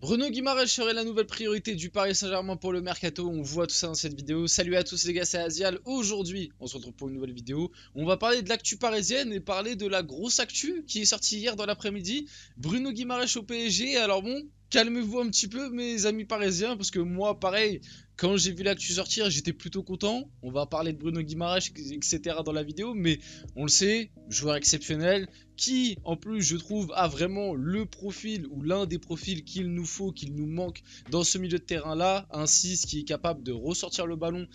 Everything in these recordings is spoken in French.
Bruno Guimaraes serait la nouvelle priorité du Paris Saint-Germain pour le mercato. On voit tout ça dans cette vidéo. Salut à tous les gars, c'est Azial. Aujourd'hui, on se retrouve pour une nouvelle vidéo. On va parler de l'actu parisienne et parler de la grosse actu qui est sortie hier dans l'après-midi. Bruno Guimaraes au PSG. Alors bon, calmez-vous un petit peu mes amis parisiens parce que moi, pareil, quand j'ai vu l'actu sortir, j'étais plutôt content. On va parler de Bruno Guimaraes, etc. dans la vidéo, mais on le sait, joueur exceptionnel qui, en plus, je trouve, a vraiment le profil ou l'un des profils qu'il nous faut, qu'il nous manque dans ce milieu de terrain-là. Un 6 qui est capable de ressortir le ballon,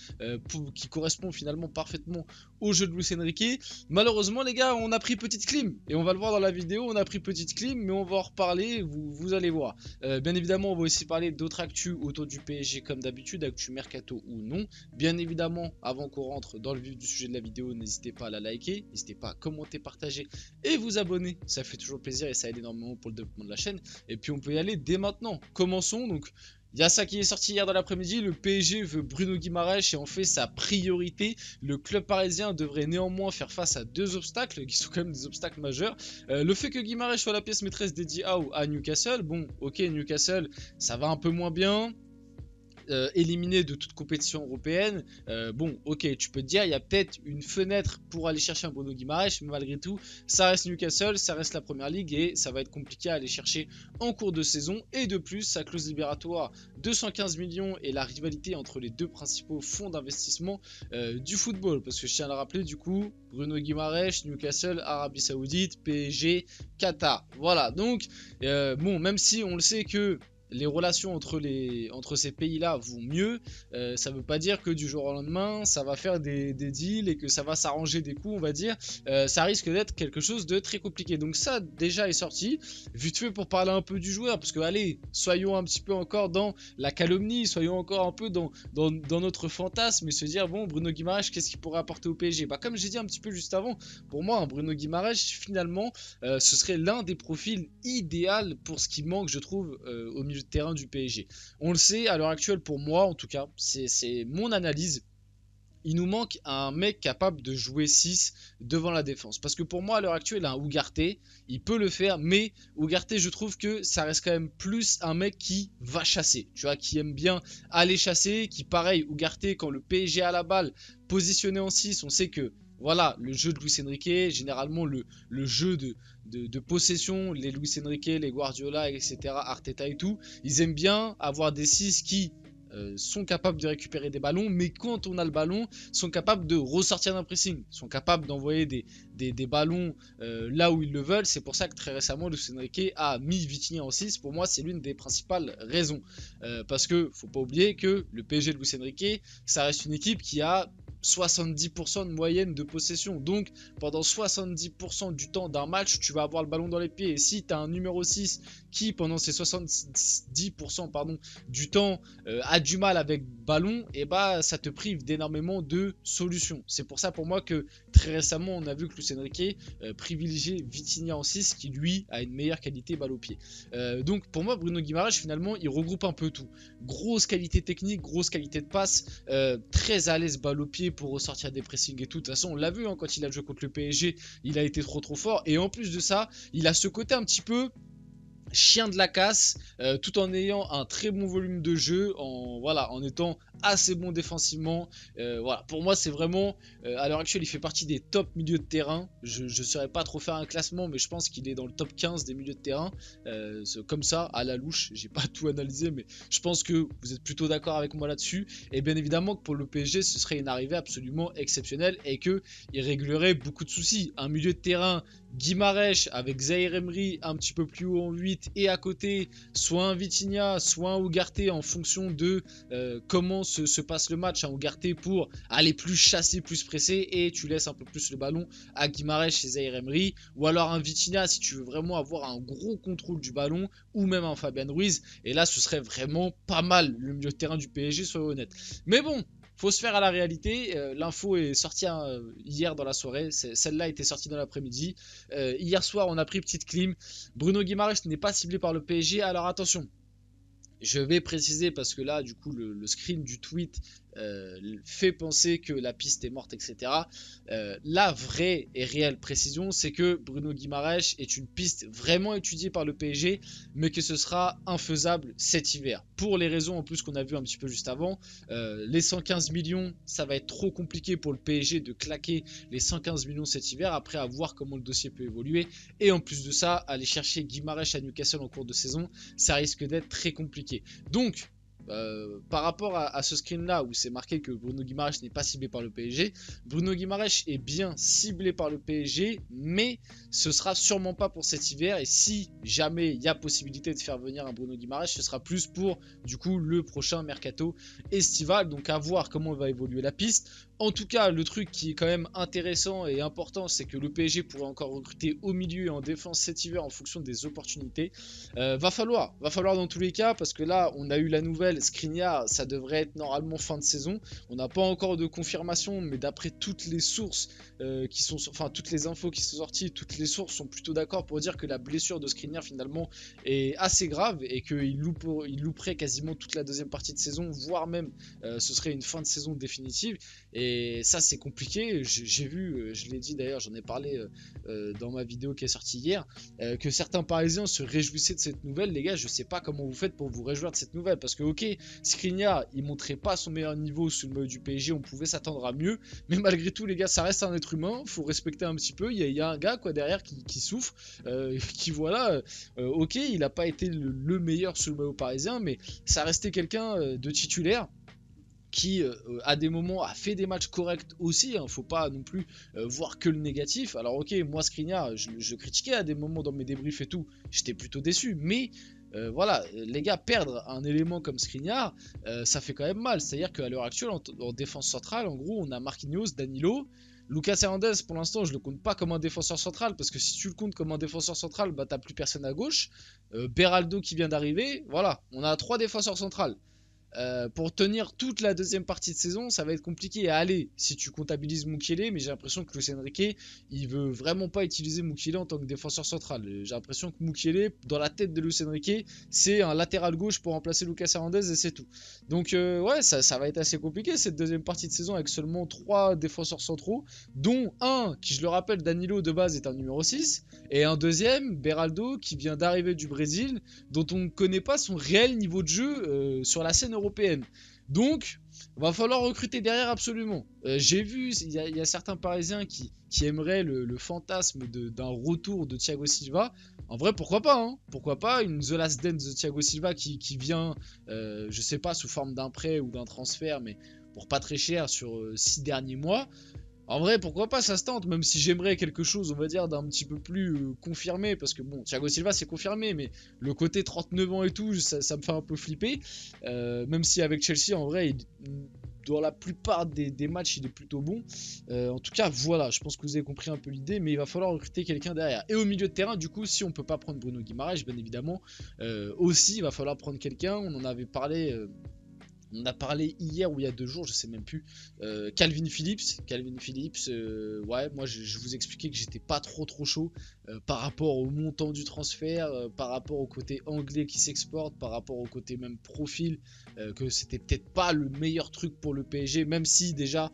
qui correspond finalement parfaitement au jeu de Luis Enrique. Malheureusement, les gars, on a pris petite clim. Et on va le voir dans la vidéo, on a pris petite clim, mais on va en reparler, vous allez voir. Bien évidemment, on va aussi parler d'autres actus autour du PSG comme d'habitude, actu mercato ou non. Bien évidemment, avant qu'on rentre dans le vif du sujet de la vidéo, n'hésitez pas à la liker, n'hésitez pas à commenter, partager et vous abonner, ça fait toujours plaisir et ça aide énormément pour le développement de la chaîne. Et puis on peut y aller dès maintenant. Commençons donc. Il y a ça qui est sorti hier dans l'après-midi, le PSG veut Bruno Guimaraes et en fait sa priorité. Le club parisien devrait néanmoins faire face à deux obstacles qui sont quand même des obstacles majeurs. Le fait que Guimaraes soit la pièce maîtresse d'Eddie Howe à Newcastle, bon ok Newcastle ça va un peu moins bien. Éliminé de toute compétition européenne, bon ok tu peux te dire il y a peut-être une fenêtre pour aller chercher un Bruno Guimaraes, mais malgré tout ça reste Newcastle, ça reste la première ligue et ça va être compliqué à aller chercher en cours de saison. Et de plus sa clause libératoire 215 millions et la rivalité entre les deux principaux fonds d'investissement du football, parce que je tiens à le rappeler du coup, Bruno Guimaraes, Newcastle, Arabie Saoudite, PSG, Qatar, voilà donc bon même si on le sait que les relations entre ces pays-là vont mieux, ça ne veut pas dire que du jour au lendemain, ça va faire des deals et que ça va s'arranger des coups, on va dire. Ça risque d'être quelque chose de très compliqué. Donc ça, déjà, est sorti. Vite fait pour parler un peu du joueur, parce que, allez, soyons un petit peu encore dans la calomnie, soyons encore un peu dans notre fantasme et se dire, bon, Bruno Guimaraes, qu'est-ce qu'il pourrait apporter au PSG? Bah, comme j'ai dit un petit peu juste avant, pour moi, un Bruno Guimaraes, finalement, ce serait l'un des profils idéal pour ce qui manque, je trouve, au milieu de terrain du PSG. On le sait, à l'heure actuelle, pour moi en tout cas, c'est mon analyse. Il nous manque un mec capable de jouer 6 devant la défense. Parce que pour moi, à l'heure actuelle, un Ugarte, il peut le faire, mais Ugarte, je trouve que ça reste quand même plus un mec qui va chasser. Tu vois, qui aime bien aller chasser, qui, pareil, Ugarte, quand le PSG a la balle, positionné en 6, on sait que voilà, le jeu de Luis Enrique, généralement le jeu de possession, les Luis Enrique, les Guardiola, etc., Arteta et tout, ils aiment bien avoir des 6 qui sont capables de récupérer des ballons, mais quand on a le ballon, sont capables de ressortir d'un pressing, sont capables d'envoyer des ballons là où ils le veulent. C'est pour ça que très récemment, Luis Enrique a mis Vitinha en 6. Pour moi, c'est l'une des principales raisons. Parce que faut pas oublier que le PSG de Luis Enrique, ça reste une équipe qui a 70% de moyenne de possession. Donc pendant 70% du temps d'un match, tu vas avoir le ballon dans les pieds. Et si tu as un numéro 6 qui pendant ces 70% du temps a du mal avec ballon, et bah ça te prive d'énormément de solutions. C'est pour ça pour moi que très récemment on a vu que Luis Enrique privilégiait Vitinha en 6 qui lui a une meilleure qualité balle au pied. Donc pour moi Bruno Guimaraes finalement il regroupe un peu tout. Grosse qualité technique, grosse qualité de passe, très à l'aise balle au pied pour ressortir des pressings et tout. De toute façon on l'a vu hein, quand il a joué contre le PSG, il a été trop fort. Et en plus de ça, il a ce côté un petit peu chien de la casse, tout en ayant un très bon volume de jeu, en étant assez bon défensivement. Voilà, pour moi c'est vraiment, à l'heure actuelle il fait partie des top milieux de terrain. Je ne saurais pas trop faire un classement, mais je pense qu'il est dans le top 15 des milieux de terrain, comme ça à la louche. J'ai pas tout analysé, mais je pense que vous êtes plutôt d'accord avec moi là-dessus. Et bien évidemment que pour le PSG ce serait une arrivée absolument exceptionnelle et que il réglerait beaucoup de soucis. Un milieu de terrain Guimaraes avec Zaïre Emery un petit peu plus haut en 8 et à côté soit un Vitinha soit un Ugarte en fonction de comment se passe le match. Un Ugarte pour aller plus chasser, plus presser, et tu laisses un peu plus le ballon à Guimaraes chez Zaïre Emery, ou alors un Vitinha si tu veux vraiment avoir un gros contrôle du ballon, ou même un Fabian Ruiz, et là ce serait vraiment pas mal le milieu de terrain du PSG, soyons honnêtes. Mais bon, faut se faire à la réalité. L'info est sortie hier dans la soirée. Celle-là était sortie dans l'après-midi. Hier soir, on a pris petite clim. Bruno Guimaraes n'est pas ciblé par le PSG. Alors attention, je vais préciser parce que là, du coup, le screen du tweet fait penser que la piste est morte, etc. La vraie et réelle précision, c'est que Bruno Guimaraes est une piste vraiment étudiée par le PSG, mais que ce sera infaisable cet hiver. Pour les raisons en plus qu'on a vu un petit peu juste avant, les 115 millions, ça va être trop compliqué pour le PSG de claquer les 115 millions cet hiver, après à voir comment le dossier peut évoluer. Et en plus de ça, aller chercher Guimaraes à Newcastle en cours de saison, ça risque d'être très compliqué. Donc, par rapport à ce screen là où c'est marqué que Bruno Guimaraes n'est pas ciblé par le PSG, Bruno Guimaraes est bien ciblé par le PSG, mais ce sera sûrement pas pour cet hiver. Et si jamais il y a possibilité de faire venir un Bruno Guimaraes, ce sera plus pour du coup le prochain mercato estival. Donc à voir comment va évoluer la piste. En tout cas, le truc qui est quand même intéressant et important, c'est que le PSG pourrait encore recruter au milieu et en défense cet hiver en fonction des opportunités. Va falloir dans tous les cas, parce que là on a eu la nouvelle Skriniar, ça devrait être normalement fin de saison. On n'a pas encore de confirmation, mais d'après toutes les sources toutes les infos qui sont sorties, toutes les sources sont plutôt d'accord pour dire que la blessure de Skriniar finalement est assez grave et qu'il louperait quasiment toute la deuxième partie de saison, voire même ce serait une fin de saison définitive. Et ça c'est compliqué. J'ai vu, je l'ai dit d'ailleurs, j'en ai parlé dans ma vidéo qui est sortie hier, que certains Parisiens se réjouissaient de cette nouvelle. Les gars, je sais pas comment vous faites pour vous réjouir de cette nouvelle, parce que ok, Skriniar il montrait pas son meilleur niveau sous le maillot du PSG, on pouvait s'attendre à mieux, mais malgré tout les gars, ça reste un être humain, faut respecter un petit peu. Il y a un gars quoi derrière qui souffre, qui voilà, ok, il a pas été le meilleur sous le maillot parisien, mais ça restait quelqu'un de titulaire qui à des moments a fait des matchs corrects aussi, hein, faut pas non plus voir que le négatif. Alors ok, moi Skriniar, je critiquais à des moments dans mes débriefs et tout, j'étais plutôt déçu, mais voilà, les gars, perdre un élément comme Skriniar, ça fait quand même mal. C'est-à-dire qu'à l'heure actuelle, en défense centrale, en gros, on a Marquinhos, Danilo, Lucas Hernandez. Pour l'instant, je le compte pas comme un défenseur central, parce que si tu le comptes comme un défenseur central, bah t'as plus personne à gauche. Beraldo qui vient d'arriver, voilà, on a 3 défenseurs centrales. Pour tenir toute la deuxième partie de saison, ça va être compliqué à aller si tu comptabilises Mukiele, mais j'ai l'impression que Luis Enrique, il veut vraiment pas utiliser Mukiele en tant que défenseur central. J'ai l'impression que Mukiele, dans la tête de Luis Enrique, c'est un latéral gauche pour remplacer Lucas Hernandez et c'est tout. Donc ouais, ça va être assez compliqué cette deuxième partie de saison avec seulement 3 défenseurs centraux, dont un qui, je le rappelle, Danilo de base est un numéro 6, et un deuxième, Beraldo, qui vient d'arriver du Brésil, dont on ne connaît pas son réel niveau de jeu sur la scène européenne. Donc, va falloir recruter derrière absolument. J'ai vu, il y a certains Parisiens qui aimeraient le fantasme d'un retour de Thiago Silva. En vrai, pourquoi pas, hein, pourquoi pas une The Last Dance de Thiago Silva qui vient, je sais pas, sous forme d'un prêt ou d'un transfert, mais pour pas très cher sur 6 derniers mois. En vrai, pourquoi pas, ça se tente, même si j'aimerais quelque chose, on va dire, d'un petit peu plus confirmé, parce que bon, Thiago Silva c'est confirmé, mais le côté 39 ans et tout, ça me fait un peu flipper, même si avec Chelsea, en vrai, dans la plupart des matchs, il est plutôt bon. En tout cas, voilà, je pense que vous avez compris un peu l'idée, mais il va falloir recruter quelqu'un derrière. Et au milieu de terrain, du coup, si on peut pas prendre Bruno Guimaraes, bien évidemment, aussi, il va falloir prendre quelqu'un, on en avait parlé... On a parlé hier ou il y a 2 jours, je sais même plus. Calvin Phillips, ouais, moi je vous expliquais que j'étais pas trop chaud par rapport au montant du transfert, par rapport au côté anglais qui s'exporte, par rapport au côté même profil, que c'était peut-être pas le meilleur truc pour le PSG, même si déjà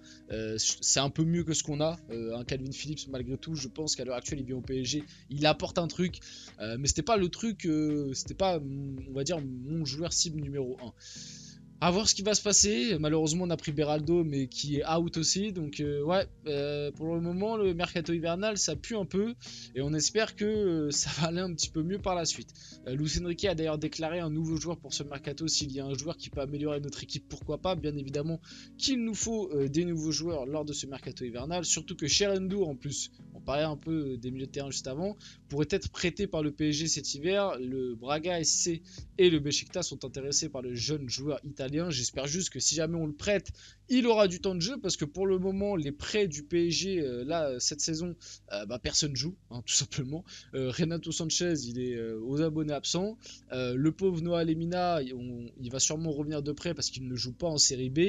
c'est un peu mieux que ce qu'on a. Un Calvin Phillips, malgré tout, je pense qu'à l'heure actuelle il vient au PSG, il apporte un truc, mais c'était pas le truc, c'était pas, on va dire, mon joueur cible numéro 1. À voir ce qui va se passer. Malheureusement, on a pris Beraldo, mais qui est out aussi. Donc, ouais, pour le moment, le mercato hivernal, ça pue un peu. Et on espère que ça va aller un petit peu mieux par la suite. Luis Enrique a d'ailleurs déclaré un nouveau joueur pour ce mercato. S'il y a un joueur qui peut améliorer notre équipe, pourquoi pas. Bien évidemment qu'il nous faut des nouveaux joueurs lors de ce mercato hivernal. Surtout que Cherendour, en plus, on parlait un peu des milieux de terrain juste avant, pourrait être prêté par le PSG cet hiver. Le Braga SC et le Beşiktaş sont intéressés par le jeune joueur italien. J'espère juste que si jamais on le prête, il aura du temps de jeu, parce que pour le moment, les prêts du PSG, là, cette saison, personne joue, hein, tout simplement. Renato Sanchez, il est aux abonnés absents. Le pauvre Noah Lemina, il va sûrement revenir de près parce qu'il ne joue pas en série B.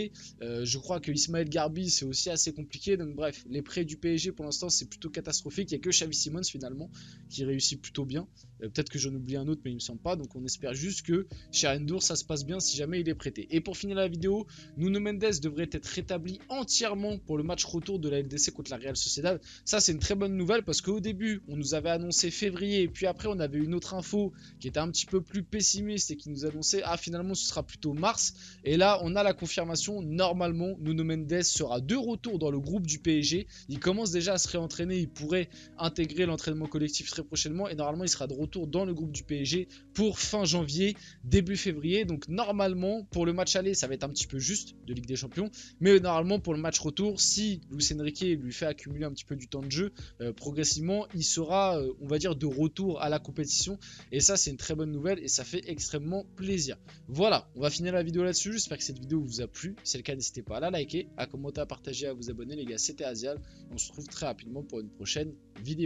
Je crois que Ismaël Garbi, c'est aussi assez compliqué. Donc bref, les prêts du PSG, pour l'instant, c'est plutôt catastrophique. Il n'y a que Xavi Simons finalement qui réussit plutôt bien. Peut-être que j'en oublie un autre, mais il me semble pas. Donc on espère juste que chez Endur ça se passe bien si jamais il est prêté. Et pour finir la vidéo, Nuno Mendes devrait être rétabli entièrement pour le match retour de la LDC contre la Real Sociedad. Ça c'est une très bonne nouvelle parce qu'au début on nous avait annoncé février et puis après on avait une autre info qui était un petit peu plus pessimiste et qui nous annonçait finalement ce sera plutôt mars. Et là on a la confirmation, normalement Nuno Mendes sera de retour dans le groupe du PSG. Il commence déjà à se réentraîner, il pourrait intégrer l'entraînement collectif très prochainement et normalement il sera de retour dans le groupe du PSG pour fin janvier, début février. Donc normalement pour le match aller ça va être un petit peu juste de Ligue des Champions, mais normalement pour le match retour, si Luis Enrique lui fait accumuler un petit peu du temps de jeu, progressivement il sera on va dire de retour à la compétition et ça c'est une très bonne nouvelle et ça fait extrêmement plaisir. Voilà, on va finir la vidéo là-dessus. J'espère que cette vidéo vous a plu. Si c'est le cas, n'hésitez pas à la liker, à commenter, à partager, à vous abonner les gars. C'était Azial, on se retrouve très rapidement pour une prochaine vidéo.